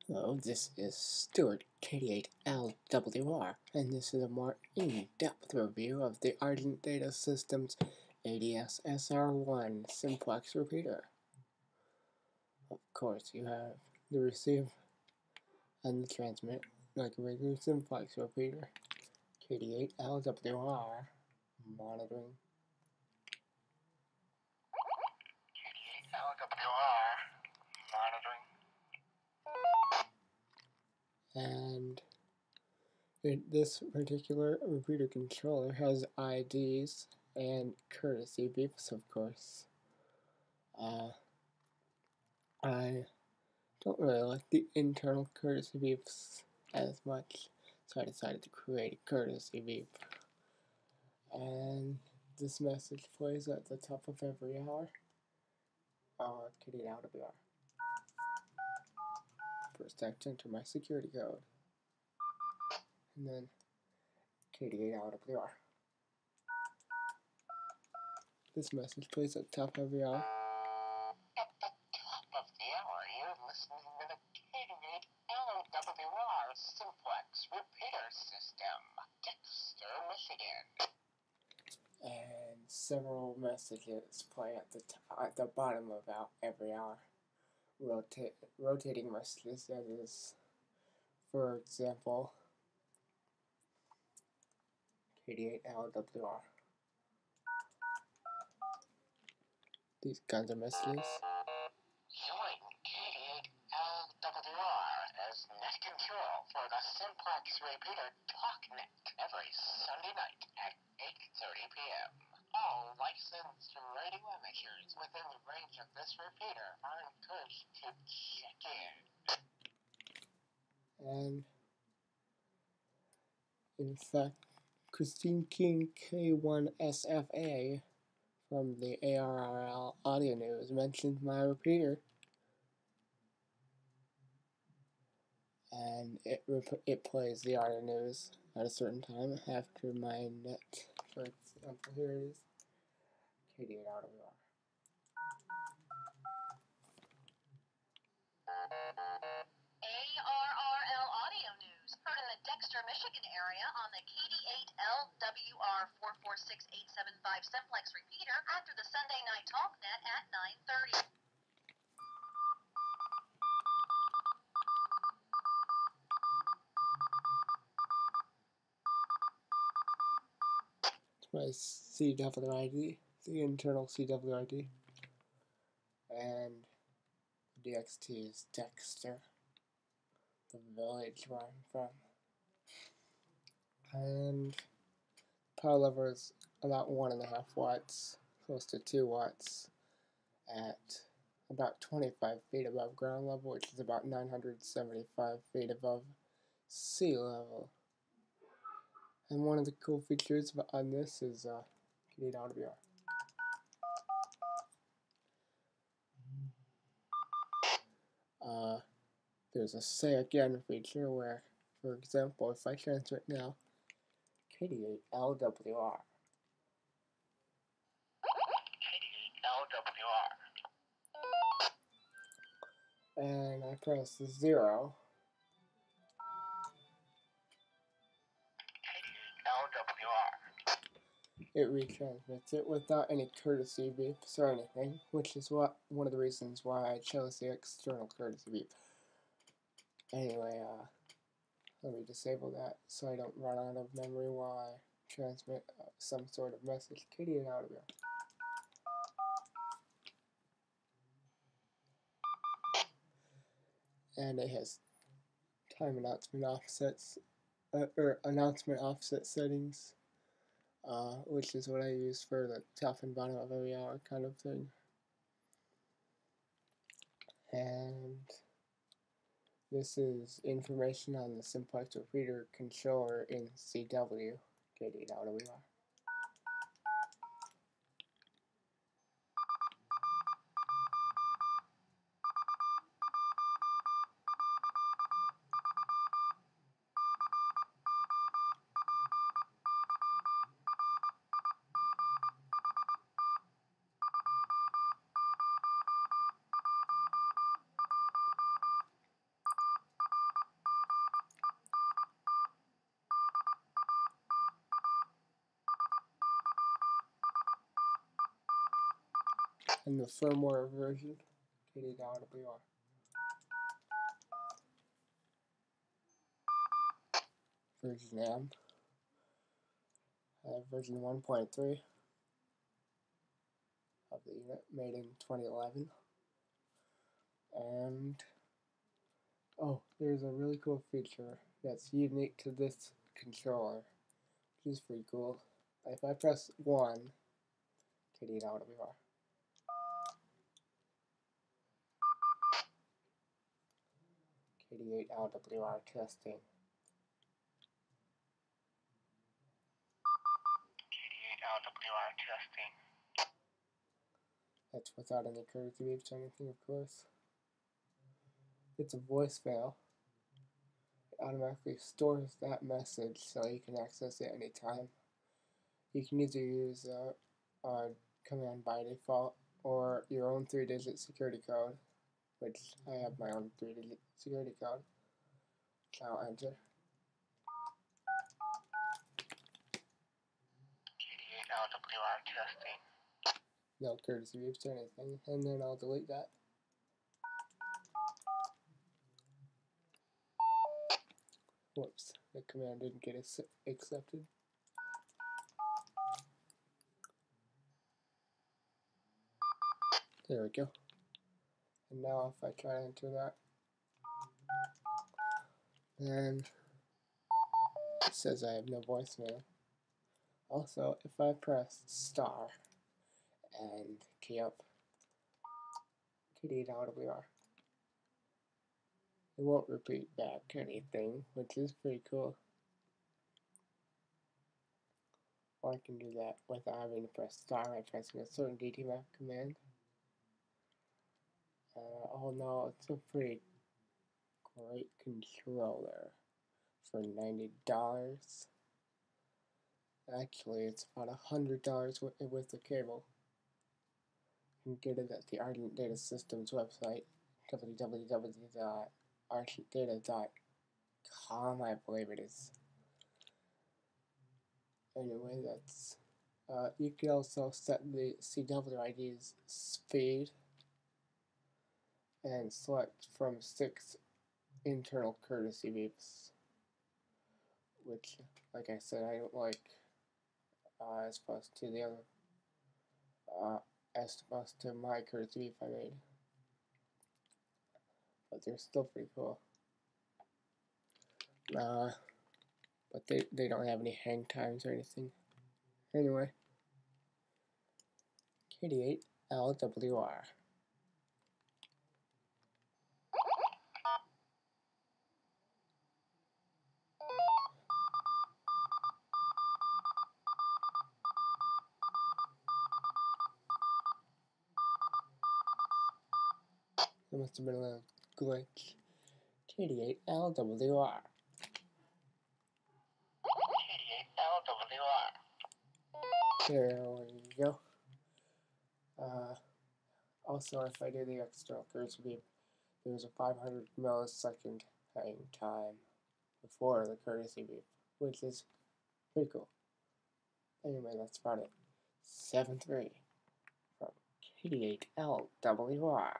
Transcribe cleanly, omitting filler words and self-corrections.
Hello, this is Stuart KD8LWR, and this is a more in-depth review of the Argent Data Systems ADS-SR1 Simplex repeater. Of course, you have the receive and the transmit like a regular Simplex repeater. KD8LWR monitoring. KD8LWR monitoring. And this particular repeater controller has IDs and courtesy beeps, of course. I don't really like the internal courtesy beeps as much, so I decided to create a courtesy beep. And this message plays at the top of every hour. KD8LWR. First I have to enter my security code, and then KD8LWR. This message plays at the top of every hour. At the top of the hour, you're listening to the KD8LWR Simplex repeater system, Dexter, Michigan. And several messages play at the bottom of every hour. Rotating messages, that is, for example, KD8LWR. These kinds of messages. Join KD8LWR as net control for the Simplex repeater TalkNet every Sunday night at 8:30 p.m. All licensed radio amateurs within the range of this repeater are encouraged to check in. And in fact, Christine King K1SFA from the ARRL Audio News mentioned my repeater, and it plays the audio news at a certain time after my net. For example, here it is, KD8LWR. ARRL Audio News, heard in the Dexter, Michigan area on the KD8LWR 446875 Simplex repeater after the Sunday night TalkNet at 9:30. My CWID, the internal CWID, and DXT is Dexter, the village where I'm from. And power level is about 1.5 watts, close to 2 watts, at about 25 feet above ground level, which is about 975 feet above sea level. And one of the cool features on this is KD8LWR. There's a say again feature where, for example, if I transmit now, KD8LWR. KD8LWR. And I press 0. KD8LWR. It retransmits it without any courtesy beeps or anything, which is one of the reasons why I chose the external courtesy beep. Anyway, let me disable that so I don't run out of memory while I transmit some sort of message. KD8LWR. And it has time announcement offsets, or announcement offset settings, which is what I use for the top and bottom of every hour kind of thing. And this is information on the Simplex repeater controller in CW, KD8LWR. and the firmware version, KD.WR. Version M, version 1.3 of the unit, made in 2011. And oh, there's a really cool feature that's unique to this controller, which is pretty cool. If I press 1, KD.WR. KD8LWR testing. KD8LWR testing. That's without any courtesy beeps or anything, of course. It's a voicemail. It automatically stores that message so you can access it anytime. You can either use a command by default or your own 3-digit security code, which I have my own 3-digit security code, which I'll enter. KD8LWR testing. No courtesy beeps or anything, and then I'll delete that. Whoops, the command didn't get accepted. There we go. And now if I try to enter that, then it says I have no voicemail. Also, if I press star and key up KD.WR, it won't repeat back anything, which is pretty cool. Or I can do that without having to press star by pressing a certain DTMF command. Oh no, it's a pretty great controller for $90. Actually, it's about $100 with the cable. You can get it at the Argent Data Systems website, www.argentdata.com, I believe it is. Anyway, that's you can also set the CWID's speed and select from 6 internal courtesy beeps, which, like I said, I don't like as opposed to the other, as opposed to my courtesy beep I made. But they're still pretty cool. But they don't have any hang times or anything. Anyway, KD8LWR. There must have been a little glitch. KD8LWR. KD8LWR. There we go. Also, if I do the external courtesy beep, there's a 500 millisecond hang time before the courtesy beep, which is pretty cool. Anyway, that's about it. 7-3 from KD8LWR.